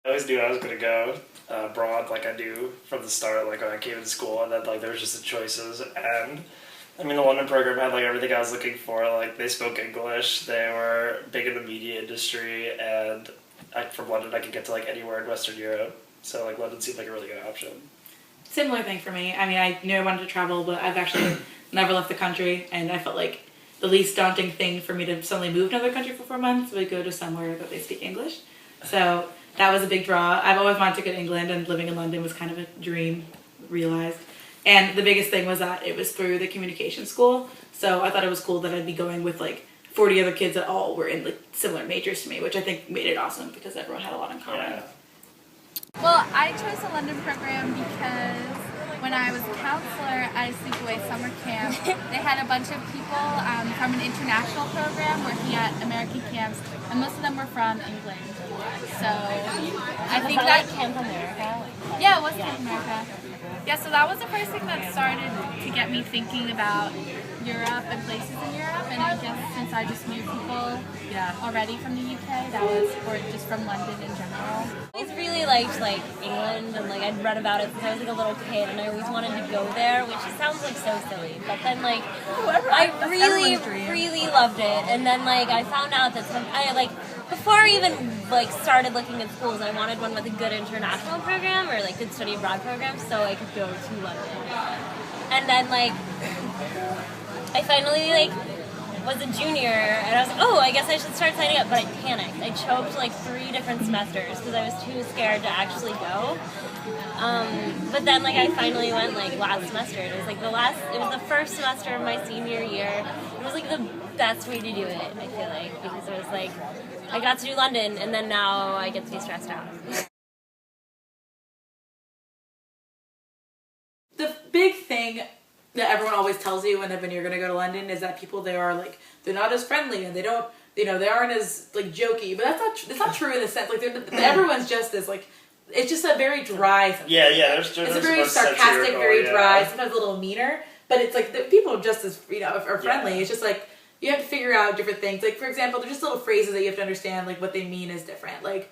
I always knew I was going to go abroad, like I knew from the start, like when I came into school, and then like there was just the choices. And I mean, the London program had like everything I was looking for. Like they spoke English, they were big in the media industry, and from London I could get to like anywhere in Western Europe. So like London seemed like a really good option. Similar thing for me. I mean, I knew I wanted to travel, but I've actually never left the country, and I felt like the least daunting thing for me to suddenly move to another country for 4 months would go to somewhere that they speak English. So that was a big draw. I've always wanted to go to England, and living in London was kind of a dream realized. And the biggest thing was that it was through the communication school. So I thought it was cool that I'd be going with like 40 other kids that all were in like similar majors to me, which I think made it awesome because everyone had a lot in common. Yeah. Well, I chose the London program because when I was a counselor at a sleepaway summer camp, they had a bunch of people from an international program working at American camps, and most of them were from England. So I think that Camp America. yeah, it was Camp America. Yeah, so that was the first thing that started to get me thinking about Europe and places in Europe, and I guess since I just knew people already from the UK, that was, or just from London in general. I always really liked like England, and like I'd read about it since I was like a little kid, and I always wanted to go there, which sounds like so silly, but then like I really loved it, and then like I found out that before I even like started looking at schools, I wanted one with a good international program or like good study abroad program, so I could go to London. And then like I finally like was a junior, and I was like, oh, I guess I should start signing up, but I panicked. I choked like 3 different semesters because I was too scared to actually go. But then like I finally went like last semester. It was like it was the first semester of my senior year. It was like the best way to do it, I feel like, because it was like I got to do London, and then now I get to be stressed out. The big thing that everyone always tells you when you're going to go to London is that people there are like, they're not as friendly, and they don't, they aren't as like jokey, but that's not true in the sense, like everyone's just as like, it's just a very dry sense. Yeah, it's a very sarcastic, very dry, sometimes a little meaner, but it's like the people are just as, are friendly. Yeah. It's just like, you have to figure out different things. Like, for example, there's just little phrases that you have to understand, like, what they mean is different. Like,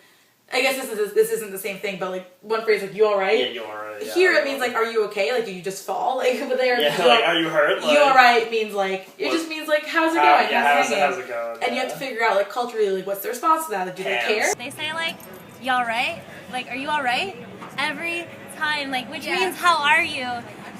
I guess this isn't the same thing, but, like, one phrase, like, you alright? Yeah, you alright. Yeah, here it means, like, are you okay? Like, did you just fall? Like, but there, are you hurt? Like, you alright means, like, it just means, like, how's it going? How's it going? And you have to figure out, like, culturally, like, what's the response to that? Like, do they care? They say, like, you alright? Like, are you alright? Every time, like, which means, how are you?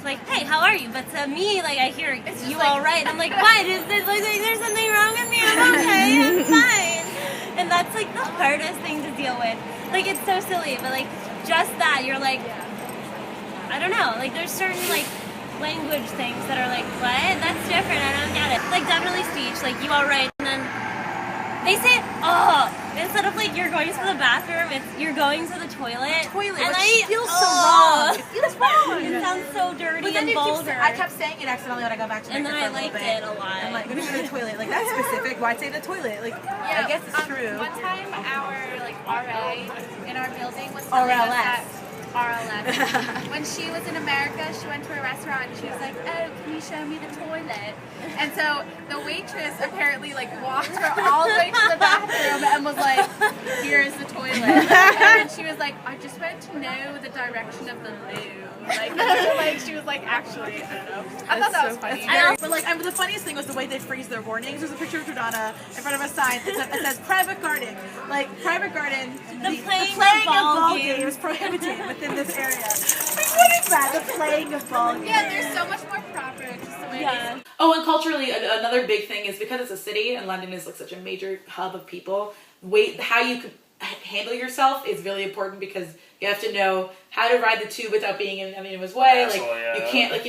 Like, hey, how are you? But to me, like, I hear you like, all right. I'm like, what? Is there, like, there's something wrong with me? I'm okay. I'm fine. And that's like the hardest thing to deal with. Like, it's so silly, but like just that you're like, I don't know. Like, there's certain like language things that are like, what? That's different. I don't get it. Like, definitely speech. Like, you all right? And then they say, oh, instead of like you're going to the bathroom, it's you're going to the toilet. And it feels so wrong. It feels wrong. It sounds so dirty and vulgar. I kept saying it accidentally when I got back to and then I liked it a lot. I'm like, I'm gonna go to the toilet. Like, that's specific. Why say the toilet? Like, I guess it's true. One time, our like RA in our building was telling us that RLS. When she was in America, she went to a restaurant and she was like, oh, can you show me the toilet? And so the waitress apparently like walked her all the way to the bathroom and was like, here is the toilet. And then she was like, I just want to know the direction of the loo. Like she was like, actually, I don't know. I thought that was funny. But like, the funniest thing was the way they phrased their warnings. There's a picture of Jordana in front of a sign that says private garden. Like, private garden, the playing of ball games prohibited within this area. Like, what is that? The playing of ball games. Yeah, there's so much more proper. Just the way Oh, and culturally, another big thing is because it's a city and London is like such a major hub of people. How you could handle yourself is really important because you have to know how to ride the tube without being in anyone's way. Like, you can't, like,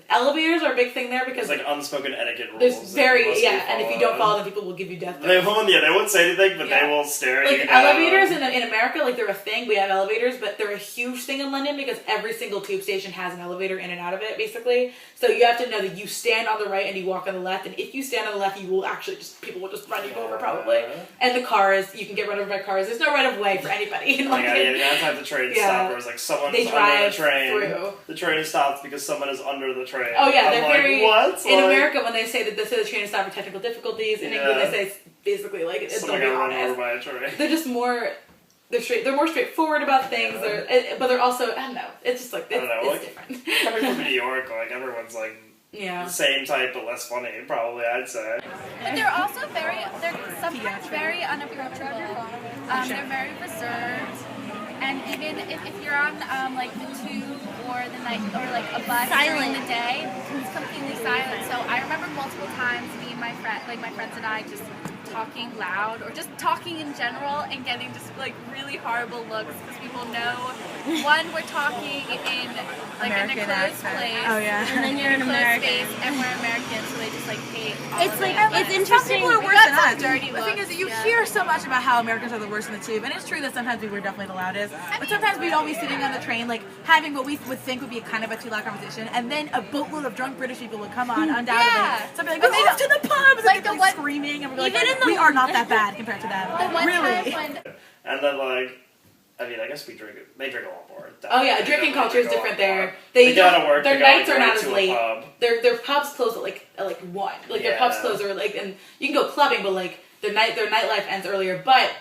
elevators are a big thing there because there's like unspoken etiquette rules. There's and if you don't follow them, people will give you death. They won't say anything, but they will stare at you. Like, elevators in America, like, they're a thing. We have elevators, but they're a huge thing in London because every single tube station has an elevator in and out of it, basically. So you have to know that you stand on the right and you walk on the left, and if you stand on the left, you will actually people will just run you over, probably. And the cars, you can get run over by cars. There's no right of way for anybody in London. You have to have the train stop where it's like someone's under the train. Through. The train stops because someone is under the train. Oh yeah, they're very. What? In America, when they say that the train is stopped for technical difficulties, in England they say it's basically like it's someone got run over by a train. They're just more. they're more straightforward about things. But they're also, I don't know. It's just like, it's different. Coming from New York, like everyone's like the same type but less funny, probably, I'd say. But they're also they're sometimes very unapproachable. They're very reserved. And even if you're on like the tube or the night or like a bus during the day, it's completely silent. So I remember multiple times me and my friends and I just talking loud or just talking in general and getting just like really horrible looks because people know one, we're talking in like American an enclosed accent. place, Oh yeah, and then you're an American, space, and we're American, so they just like hate. It's like it's some interesting. people are worse than us. Dirty The thing looks, is, you hear so much about how Americans are the worst in the tube, and it's true that sometimes we were definitely the loudest. But sometimes we'd all be sitting on the train, like having what we would think would be kind of a too loud conversation, and then a boatload of drunk British people would come on, undoubtedly. Yeah. Something like, "Let's to the pubs!" Like and they're screaming, and we're like, Even in the- "We are not that bad compared to them." The one Really? time when And then like, I mean, I guess they drink a lot more. Oh yeah, They drinking definitely culture is drink a lot different more. there. They gotta work. Their they gotta nights go are not to as a late. pub. Their pubs close at like 1. Like their pubs Yeah. close are like, and you can go clubbing, but like their nightlife ends earlier. But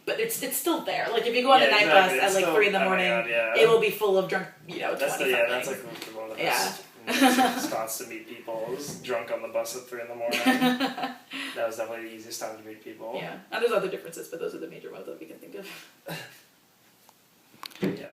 it's still there. Like if you go on the night exactly. bus It's at like still- 3 in the oh my morning, God, yeah. it will be full of drunk, That's 20 that's somethings. like one of the Yeah. best spots to meet people. Is drunk on the bus at 3 in the morning. That was definitely the easiest time to meet people. Yeah, and there's other differences, but those are the major ones that we can think of. Yeah.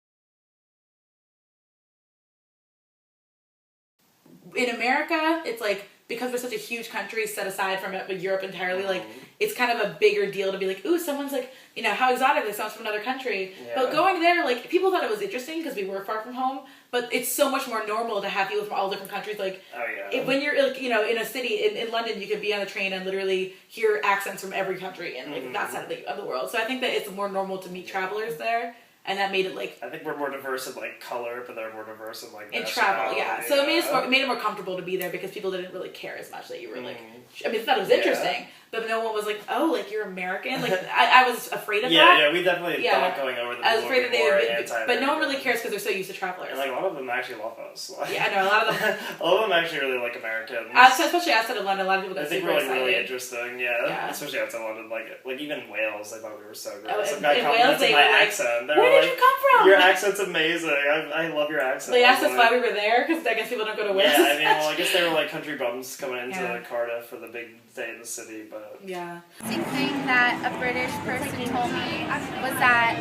In America, it's like, because we're such a huge country set aside from Europe entirely, like it's kind of a bigger deal to be like, ooh, someone's like, how exotic, this sounds from another country. Yeah. But going there, like, people thought it was interesting because we were far from home, but it's so much more normal to have people from all different countries. Like, Oh yeah. when you're like, in a city in London, you could be on a train and literally hear accents from every country in like that side of the world. So I think that it's more normal to meet travelers there, and that made it like I think we're more diverse in like color, but they're more diverse in like in travel, yeah. nationality, So it made it more comfortable to be there because people didn't really care as much that you were like. I mean, thought it was Yeah. interesting, but no one was like, "Oh, like you're American." Like I was afraid of Yeah, that. yeah, we definitely Yeah. thought going over the I was afraid that they more would, anti-American. but no one really cares because they're so used to travelers. And like a lot of them actually love us. Like, Yeah, I know a lot of them. a lot of them actually really like Americans. So especially outside of London, a lot of people I got think super we're like excited. really interesting, yeah. Yeah. Especially outside London, like even Wales, they thought we were so good. Oh, Some in guy Wales, complimented they my were like, accent. They Where were did like, you come from? Your accent's amazing. I love your accent. They I asked was us like- why we were there because I guess people don't go to Wales. Yeah, I as mean, much. well, I guess they were like country bums coming into Yeah. Cardiff for the big day in the city, but Yeah. interesting thing that a British person told me was that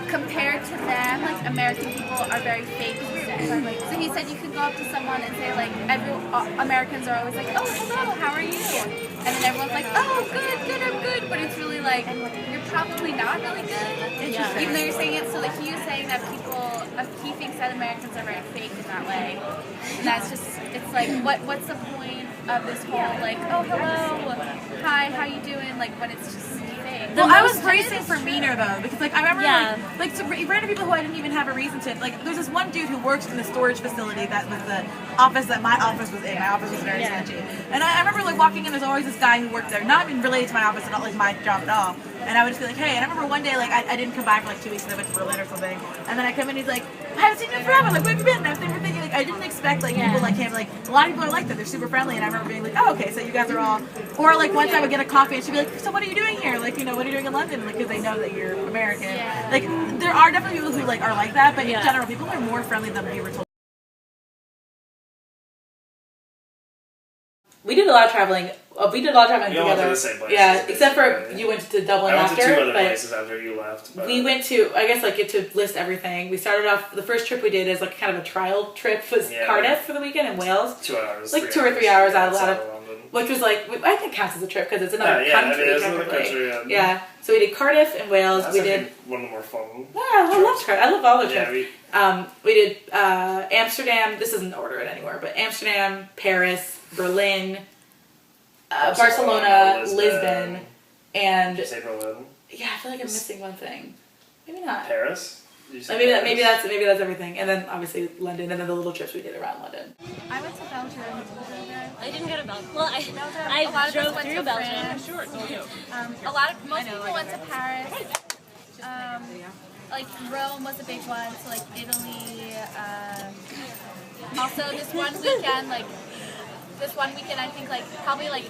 compared to them, like American people are very fake. He said. So he said you can go up to someone and say like Americans are always like, oh hello, how are you? And then everyone's like, oh good, I'm good. But it's really like you're probably not really good. Interesting. Even though you're saying it, so like he was saying that he thinks that Americans are very fake in that way. And that's just, it's like what's the point of this whole like, oh hello, hi, how you doing? Like when it's just fake. Well, I was bracing for meaner though, because like I remember Yeah. like random people who I didn't even have a reason to like. There's this one dude who works in the storage facility that was the office that my office was in. My office was very sketchy, and I remember like walking in. There's always this guy who worked there, not even related to my office, and not like my job at all. And I would just be like, hey. And I remember one day like I didn't come by for like 2 weeks, and I went to Berlin or something. And then I come in, he's like, I haven't seen you in forever. Like where have you been? And I was thinking like I didn't expect like people like him. Like a lot of people are like that. They're super friendly, and I remember being like, oh okay, so you guys are all. Or like once I would get a coffee, and she'd be like, so what are you doing here? Like what are you doing in London? Like because they know that you're American. Yeah. Like there are definitely people who like are like that, but in general, people are more friendly than we were told. We did a lot of traveling. We did a lot of traveling We all went to together. the same places, Yeah, except for basically. you went to Dublin I went after. to 2 other but places after you left. But we went to, I guess, like to list everything. We started off, the first trip we did as like kind of a trial trip was Yeah. Cardiff for the weekend in Wales, 2 hours. like 3 2 or 3 hours out of outside London. which was like, I think counts as a trip because it's another Yeah, I country. mean, it's another technically. country. Yeah, so we did Cardiff and Wales. That's We actually did. one of the more fun. Yeah, I love Cardiff. I love all the Yeah, trips. We did Amsterdam. This isn't ordered anywhere, but Amsterdam, Paris, Berlin, Barcelona, Lisbon, and Did you say Berlin? yeah, I feel like I'm missing one thing. Maybe not. Paris? Did you say Maybe Paris? that's everything. And then obviously London, and then the little trips we did around London. I went to Belgium. I didn't go to Belgium. Well, A lot I of us drove went through to Belgium. France. Most people went to Paris. Like Rome was a big one, so like Italy. Also this one weekend, like this one weekend, I think like probably like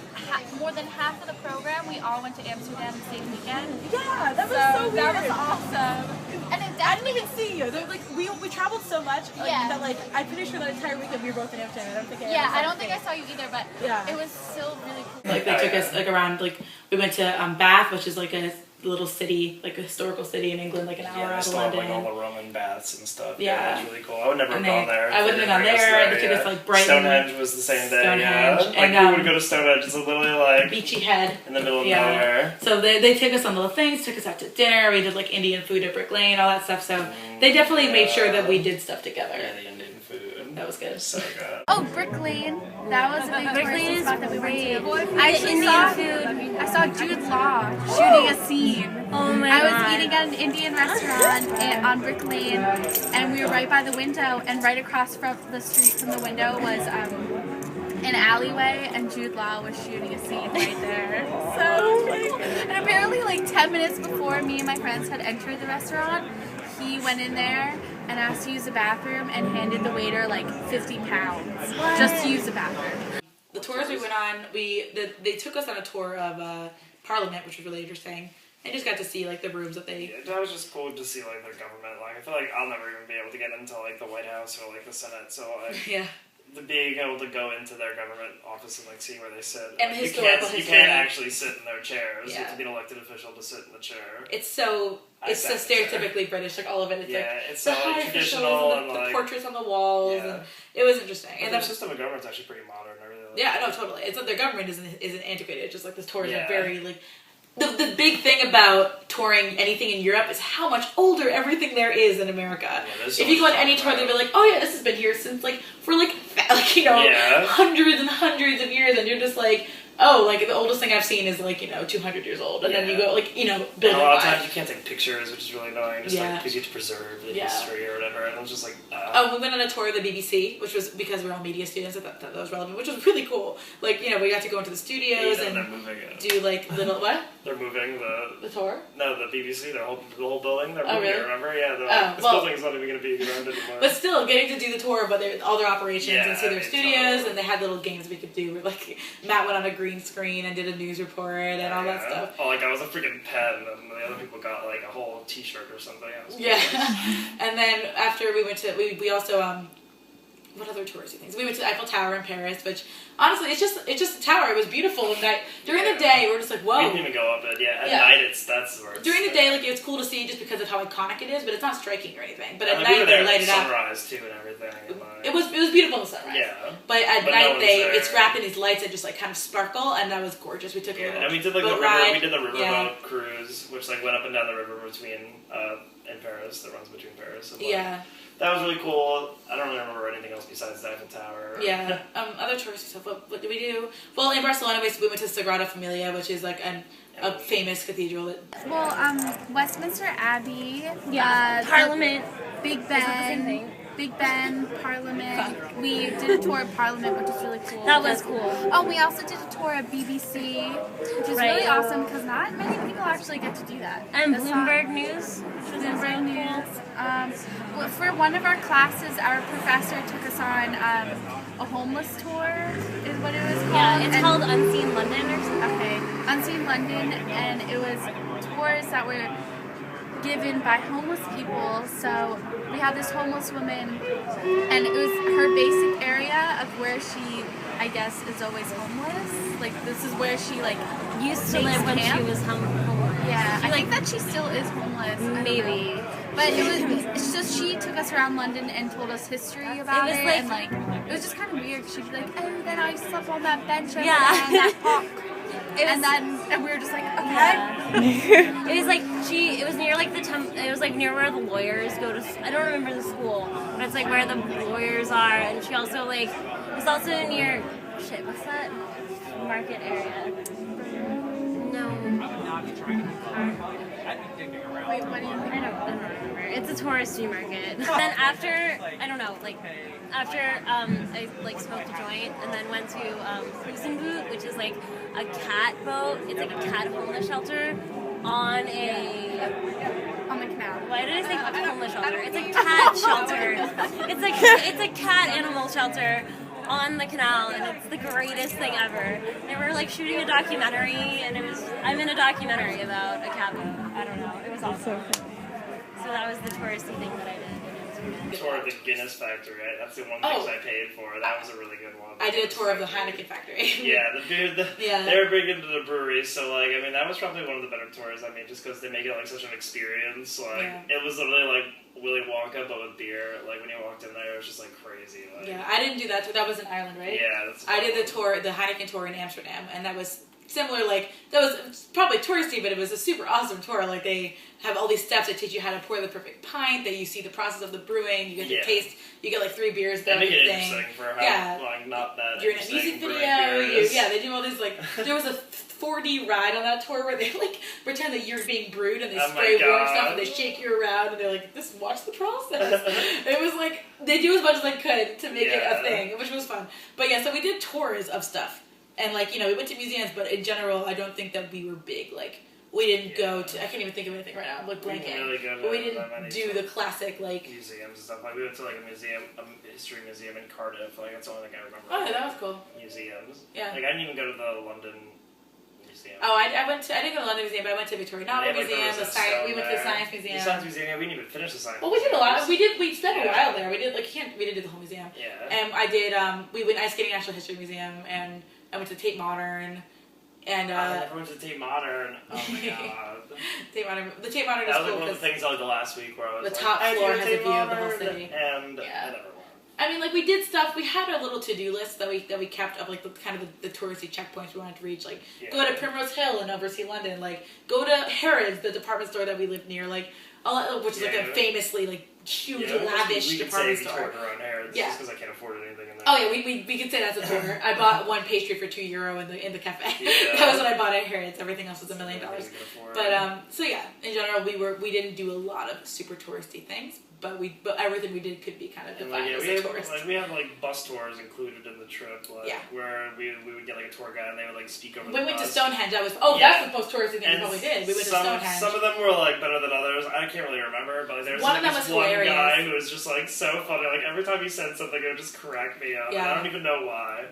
more than half of the program, we all went to Amsterdam the same weekend. Yeah, that was so weird. That was awesome. And it I didn't even see you. Like we traveled so much Yeah. that like I'm pretty sure the entire weekend we were both in Amsterdam. I don't think I don't think I saw you either, but Yeah. it was still really cool. Like they took us like around, like we went to Bath, which is like a little city, like a historical city in England, like an hour Yeah, they out of still have London. like all the Roman baths and stuff. Yeah. It was really cool. I would never have And gone there. I wouldn't have gone They didn't bring us there. They took yeah. us like Brighton. Stonehenge was the same day. Yeah, Stonehenge, like and, who would go to Stonehenge? It's literally like Beachy Head. in the middle of Yeah. nowhere. So they took us on little things, took us out to dinner. We did like Indian food at Brick Lane, all that stuff. So they definitely made sure that we did stuff together. Yeah, the Indian food. That was good. So good. Oh, Brick Lane. That was a big Brick touristy Lane is spot that we went to. great. I actually Indian saw food. I saw Jude Law shooting a scene. Oh my I was god. eating at an Indian restaurant on Brick Lane, and we were right by the window, and right across from the street from the window was an alleyway, and Jude Law was shooting a scene right there. So cool. And apparently, like 10 minutes before me and my friends had entered the restaurant, he went in there and asked to use the bathroom and handed the waiter like 50 pounds just to use the bathroom. The tours we went on, they took us on a tour of Parliament, which was really interesting. I just got to see like the rooms that they. Yeah, that was just cool to see like their government. Like I feel like I'll never even be able to get into like the White House or like the Senate. So like Yeah. being able to go into their government office and like see where they sit. And like, historical you history. can't actually sit in their chairs. You Yeah. have to be an elected official to sit in the chair. It's so stereotypically British, like all of it. It's like it's the so like, high traditional officials and and the like portraits on the walls, Yeah. and it was interesting. and And their then, system of government's actually pretty modern. I really like yeah, it. no, totally. It's like their government isn't antiquated. It's just like the tours Yeah. are very like. The big thing about touring anything in Europe is how much older everything there is in America. there's so If you go much on any stuff tour, about they'll be like, "Oh yeah, this has been here since like for like you know Yeah. hundreds and hundreds of years," and you're just like, "Oh, like the oldest thing I've seen is like 200 years old," and then you Yeah. go like And a building lot of wise. times you can't take pictures, which is really annoying. Just like Yeah. because you have to preserve the Yeah. history or whatever. And I was just like, Oh, we went on a tour of the BBC, which was because we're all media students. I thought that was relevant, which was really cool. Like, we got to go into the studios they're and moving it. do like little what? They're moving The tour? the BBC, the whole building. They're Oh, moving it. really? Remember? Yeah. This well- building's not even going to be around anymore. But still, getting to do the tour, but all their operations Yeah, and see I their mean, studios, totally. and they had little games we could do. Where, like Matt went on a green screen and did a news report and all that Yeah. stuff. Oh, like I was a freaking pen, and the other people got like a whole T-shirt or something. It was Yeah, cool. and then after we went to we also what other touristy things? We went to the Eiffel Tower in Paris, which honestly it's just a tower. It was beautiful at night. During the day, we're just like, We whoa. didn't even go up it. Yeah, at Yeah. night that's where it's During the day, like it's cool to see just because of how iconic it is, but it's not striking or anything. But at And, like, night we were they there light at it up. sunrise too and everything. And, like, It was beautiful in the sunrise. Yeah. But at But no night one's there. it's wrapped in these lights that just like kind of sparkle, and that was gorgeous. We took a Yeah, little and we did like boat the river. ride. We did the riverboat Yeah. cruise, which like went up and down the river between in Paris. That runs between Paris. And, like, Yeah, that was really cool. I don't really remember anything else besides the Eiffel Tower. yeah. Other touristy stuff. What did we do? Well, in Barcelona, we went to Sagrada Familia, which is like a famous cathedral. Well, Westminster Abbey, Parliament. Big Is that the same Ben, thing? Big Ben, Parliament. We did a tour of Parliament, which was really cool. That was cool. Oh, we also did a tour of BBC, which is Right. really awesome because not many people actually get to do that. And That's not- Bloomberg News, which was also Bloomberg cool. News. Well, for one of our classes, our professor took us on a homeless tour, is what it was called. Yeah, it's And- called Unseen London or something. Okay, Unseen London, and it was tours that were given by homeless people. So we had this homeless woman, and it was her basic area of where she, I guess, is always homeless. Like this is where she like Used to makes live when she camp. was homeless. Yeah, She, I think that she still is homeless. I don't know. Maybe. But it's just she took us around London and told us history about was it, like- and like it was just kind of weird. She'd be like, "Oh, then I slept on that bench over Yeah. there in that park," It was, and we were just like, "Okay." yeah. It was like it was near like it was like near where the lawyers go to, I don't remember the school, but it's like where the lawyers are, and she also like, it's also near, what's that? Market area. No. Wait, what do you I think? don't remember. It's a touristy market. Then after, I don't know, like after I like smoked a joint and then went to Cruisin' which is like a cat boat. It's like a cat homeless shelter on a. On the canal. Why did I say homeless shelter? It's a cat shelter. It's a cat animal shelter on the canal, and it's the greatest thing ever. They were like shooting a documentary, and I'm in a documentary about a cat boat. I don't know. It was awesome. So that was the touristy thing that I did. Tour of the Guinness factory, right? That's the one thing I paid for. That was a really good one. I did a tour of the Heineken factory. Yeah, they were big into the brewery, so like, I mean, that was probably one of the better tours. I mean, just because they make it like such an experience. Like, it was literally like Willy Wonka, but with beer. Like, when you walked in there, it was just like crazy. Like, yeah, I didn't do that tour. That was in Ireland, right? Yeah, I did the tour, the Heineken tour in Amsterdam, and that was similar. Like, that was probably touristy, but it was a super awesome tour. Like, they have all these steps that teach you how to pour the perfect pint. That you see the process of the brewing. You get to taste. You get like 3 beers. They make it interesting for how like not that. You're in a music video. They do all these like. There was a 4D ride on that tour where they like pretend that you're being brewed and they spray warm stuff and they shake you around and they're like, just watch the process. It was like they do as much as they could to make it a thing, which was fun. But yeah, so we did tours of stuff. And like, you know, we went to museums, but in general, I don't think that we were big. Like, we didn't go to, I can't even think of anything right now. I'm like blanking. But we didn't do the classic, like... museums and stuff. Like, we went to like a museum, a history museum in Cardiff. Like, that's the only thing I remember. Oh, that was cool. Museums. Yeah. Like, I didn't even go to the London museum. Oh, I didn't go to the London Museum, but I went to Victoria Novel Museum, we went to the Science Museum. The Science Museum, we didn't even finish the Science Museum. Well, we did a lot. We spent a while there. We did, like, we didn't do the whole museum. Yeah. And I did, we went ice skating National History Museum, and I went to Tate Modern, and I never went to Tate Modern. Oh my god. Tate Modern. The Tate Modern is cool. That was cool. Like one of the things like the last week where I was the top floor has a view of the whole city. And I never went. I mean, like, we did stuff. We had a little to-do list that we kept of, like, the kind of the touristy checkpoints we wanted to reach. Like, go to Primrose Hill and oversee London. Like, go to Harrods, the department store that we lived near. Like, which is like a famously like huge, lavish department store. Around Harrods just because I can't afford anything in there. Oh yeah, we could say that's a tour. I bought one pastry for €2 in the cafe. That was what I bought at Harrods. Everything else was $1 million. But so yeah, in general, we didn't do a lot of super touristy things. But everything we did could be kind of defined as a tourist. We had like bus tours included in the trip, where we would get like a tour guide and they would like speak over the bus. We went to Stonehenge. That's the most touristy thing we probably did. We went to Stonehenge. Some of them were like better than others. I can't really remember, but there was like this one guy who was just like so funny. Like every time he said something, it would just crack me up. Yeah. And I don't even know why.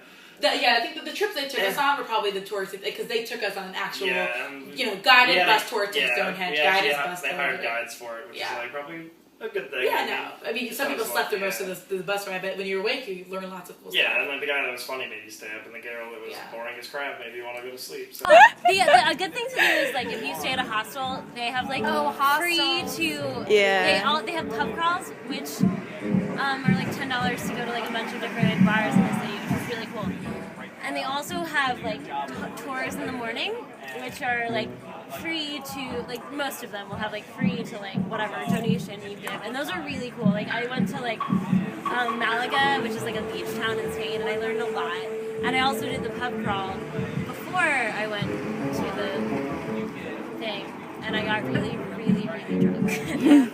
I think that the trips they took us on were probably the touristy because they took us on an actual, guided bus tour to Stonehenge. They hired guides for it, which is like probably a good thing. Yeah, no. I mean, some people slept through most of the bus ride, but when you're awake, you learn lots of cool stuff. Yeah, and like the guy that was funny made you stay up, and the girl that was boring as crap made you want to go to sleep. So. A good thing to do is like if you stay at a hostel, they have like free to they have pub crawls, which are like $10 to go to like a bunch of different bars in the city, which is really cool. And they also have like tours in the morning, which are like free to, like most of them will have like free to like whatever donation you give, and those are really cool. Like I went to like Malaga, which is like a beach town in Spain, and I learned a lot. And I also did the pub crawl before I went to the thing, and I got really drunk.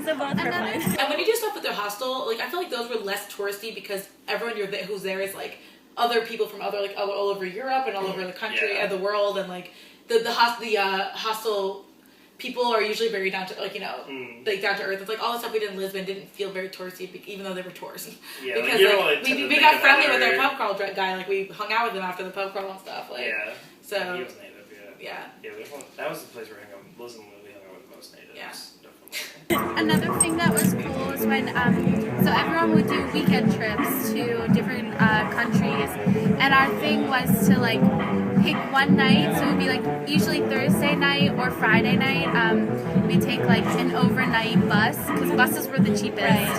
So both were fun. And when you do stuff with the hostel, like I feel like those were less touristy because everyone who's there is like other people from all over Europe and all over the country and the world, and like the hostel people are usually very down to like down to earth. It's like all the stuff we did in Lisbon didn't feel very touristy, even though they were tours. Yeah, because we got friendly with our pub crawl guy. Like we hung out with him after the pub crawl and stuff. Like so. He was native. Yeah. That was the place where we hung out. Lisbon, we hung out with the most natives. Yeah. Another thing that was cool was when, so everyone would do weekend trips to different countries, and our thing was to like pick one night, so it would be like usually Thursday night or Friday night, we'd take like an overnight bus, because buses were the cheapest.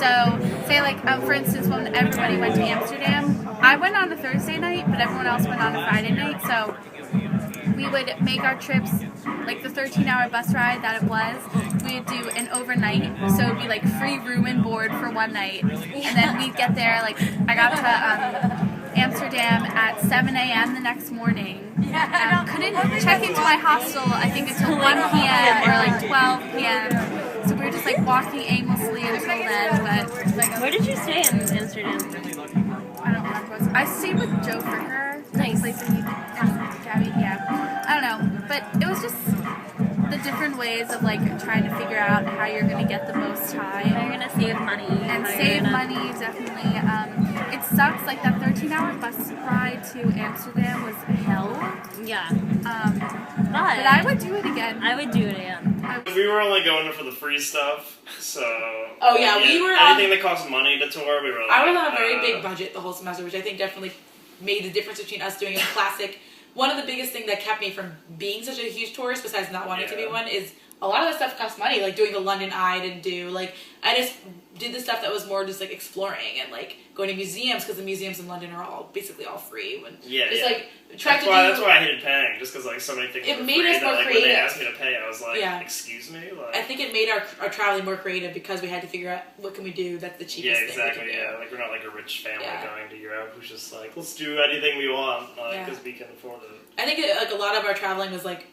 So say like, for instance, when everybody went to Amsterdam, I went on a Thursday night, but everyone else went on a Friday night, so we would make our trips, like the 13-hour bus ride that it was, we'd do an overnight, so it'd be like free room and board for one night, and then we'd get there, like, I got to Amsterdam at 7 a.m. the next morning, couldn't check into my hostel, I think until 1 p.m. or like 12 p.m., so we were just like walking aimlessly until then, but... Like, where did you stay in Amsterdam? I don't remember. I stayed with Joe Fricker. Nice. Gabby, I don't know, but it was just the different ways of like trying to figure out how you're going to get the most time. How you're going to save money. And save money, definitely. It's sucks. Like that 13-hour bus ride to Amsterdam was hell. Yeah. But I would do it again. I would do it again. We were only going for the free stuff, so. Oh, yeah, we were anything that costs money to tour, we were. Like, I was on a very big budget the whole semester, which I think definitely made the difference between us doing a classic. One of the biggest things that kept me from being such a huge tourist, besides not wanting to be one, is a lot of the stuff costs money. Like doing the London Eye I didn't do. Like I just did the stuff that was more just like exploring and like going to museums, because the museums in London are all basically all free. When like that's why I hated paying, just because like so many things. It were made free us more that, like, creative. When they asked me to pay, I was like, excuse me. Like, I think it made our traveling more creative because we had to figure out what can we do that's the cheapest thing. Yeah, exactly. We can do. Like we're not like a rich family going to Europe who's just like, let's do anything we want, like because we can afford it. I think like a lot of our traveling was like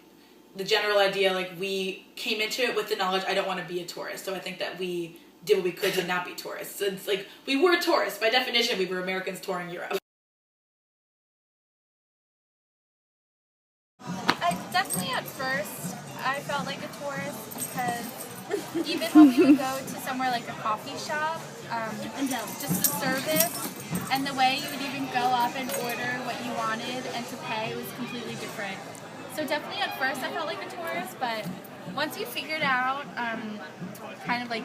the general idea, like we came into it with the knowledge I don't want to be a tourist, so I think that we did what we could to not be tourists. It's like we were tourists by definition. We were Americans touring Europe. Definitely at first I felt like a tourist because even when we would go to somewhere like a coffee shop, just the service and the way you would even go up and order what you wanted and to pay was completely different. So definitely at first I felt like a tourist, but once you figured out kind of like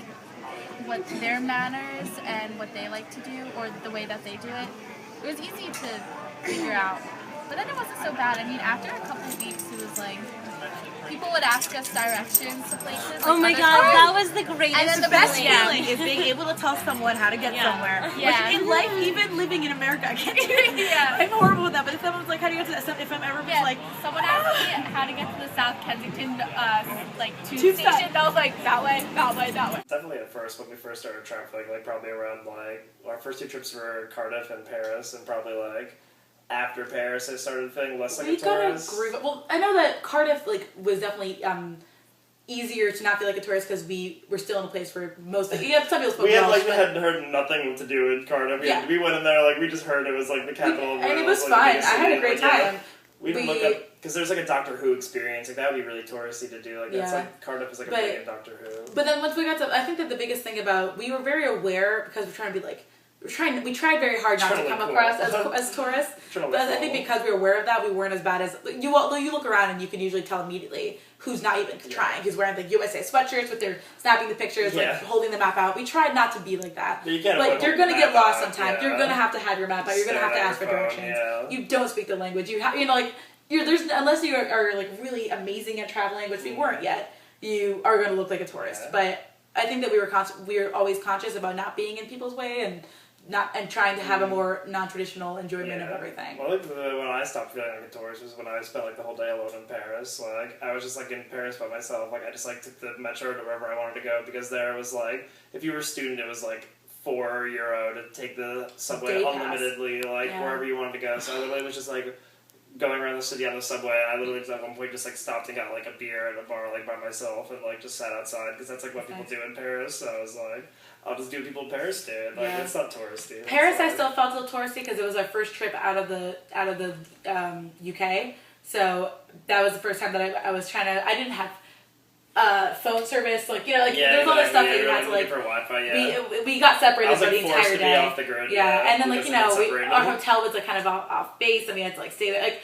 what their manners and what they like to do or the way that they do it, it was easy to figure out. But then it wasn't so bad. I mean, after a couple of weeks, it was like, people would ask us directions to places. Oh my god, that was the greatest And then the best feeling is being able to tell someone how to get somewhere. Yeah. Which in life, even living in America, I can't do it. I'm horrible with that, but if someone's like, how do you get to that? If I'm ever just like, someone asked me how to get to the South Kensington tube Tube station, I was like, that way. Definitely at first, when we first started traveling, like probably around like our first 2 trips were Cardiff and Paris, and probably like after Paris I started feeling less like a tourist. Well, I know that Cardiff like was definitely easier to not feel like a tourist because we were still in a place where most some people spoke we Welsh. had heard nothing to do in Cardiff. We went in there like we just heard it was like the capital of Wales. And it was like, fun. I had a great time. We didn't look up because there's like a Doctor Who experience. Like that would be really touristy to do. Like that's like Cardiff is like a big Doctor Who. But then once we got to, I think that the biggest thing about we were very aware because we're trying to be like. We tried very hard not to come across as tourists, but I think because we were aware of that, we weren't as bad as you look around and you can usually tell immediately who's not even trying, who's wearing the USA sweatshirts with their snapping the pictures, like holding the map out. We tried not to be like that. But you're going to get lost sometimes. You're going to have your map out. You're going to have to ask for directions. You don't speak the language. Unless you are like really amazing at traveling, which we weren't yet. You are going to look like a tourist. But I think that we were always conscious about not being in people's way and trying to have a more non-traditional enjoyment of everything. Well, like when I stopped feeling like a tourist was when I spent like the whole day alone in Paris. Like I was just like in Paris by myself. Like I just like took the metro to wherever I wanted to go because there was like if you were a student it was like €4 to take the subway unlimitedly wherever you wanted to go. So I literally was just like going around the city on the subway. I literally at one point just like stopped and got like a beer at a bar like by myself and like just sat outside because that's like what people do in Paris. So I was like, I'll just do what people in Paris do. Like it's not touristy. Paris, I still felt a little touristy because it was our first trip out of the UK. So that was the first time that I was trying to. I didn't have phone service, there's all this stuff that you had to like. For Wi-Fi, we got separated for the forced entire to day. be off the grid, and then our hotel was like kind of off base, and we had to like stay there. Like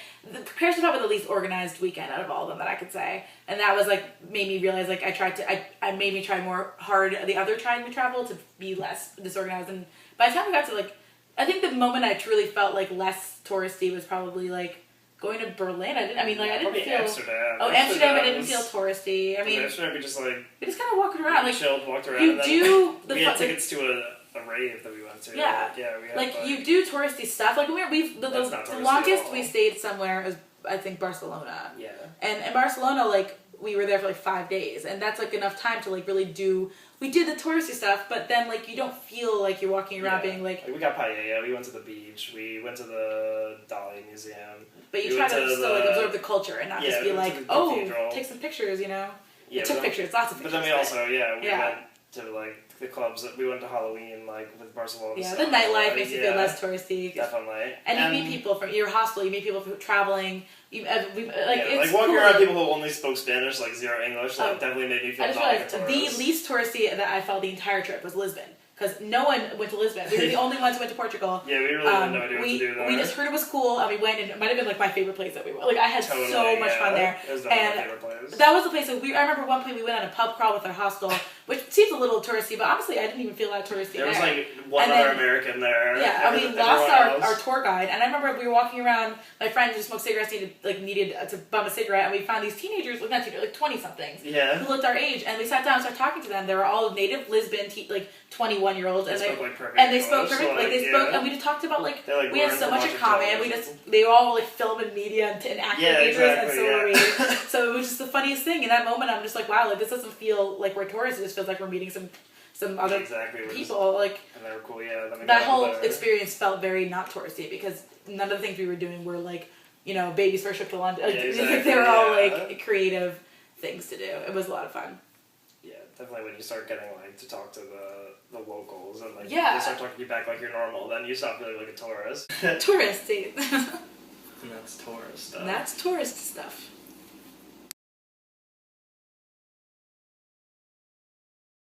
Paris was probably the least organized weekend out of all of them that I could say, and that was like made me realize like I made me try more hard the other time we traveled to be less disorganized. And by the time we got to like, I think the moment I truly felt like less touristy was probably like. Going to Berlin, I didn't feel. Amsterdam. Amsterdam, I didn't feel touristy. I mean, Amsterdam, we just like we just kind of walked around, like chilled, walked around. We had tickets to a rave that we went to. Yeah, we had, like you do touristy stuff. Like the longest we stayed somewhere was I think Barcelona. Yeah, and in Barcelona, like we were there for like 5 days, and that's like enough time to like really do. We did the touristy stuff, but then like you don't feel like you're walking around being like we got paella. We went to the beach. We went to the Dali Museum. But you try to still like absorb the culture and not just be like, take some pictures, you know. Yeah, we took pictures, lots of pictures. But then we also went to like the clubs. We went to Halloween like with Barcelona. Yeah, the nightlife makes you feel less touristy. Definitely. And you meet people from your hostel. You meet people from traveling. Like walking around people who only spoke Spanish, like zero English, definitely made me feel I just realized the least touristy that I felt the entire trip was Lisbon. because no one went to Lisbon. We were the only ones who went to Portugal. Yeah, we really had no idea what to do there. We just heard it was cool, and we went, and it might have been like my favorite place that we went. Like I had so much fun there. It was definitely my and favorite place. that was the place that I remember one point we went on a pub crawl with our hostel, which seems a little touristy, but honestly I didn't even feel that touristy There was there. like one other American there. Yeah, and we lost our tour guide, and I remember we were walking around. My friend who smoked cigarettes needed to bum a cigarette, and we found these teenagers, well, not teenagers, like 20-somethings, who looked our age, and we sat down and started talking to them. They were all native Lisbon, 21-year-olds, and they spoke perfect. And we just talked about we had so much in common. They were all like film and media and acting majors, and so were we. So it was just the funniest thing. In that moment, I'm just like, wow, like this doesn't feel like we're tourists. It just feels like we're meeting some other people. Like, and they were cool. Yeah, that whole experience felt very not touristy because none of the things we were doing were like, baby's first trip to London. Like, they were all like creative things to do. It was a lot of fun. Yeah, definitely when you start getting to talk to the locals and they start talking to you back like you're normal, then you stop feeling like a tourist. Touristy. And that's tourist stuff. That's tourist stuff.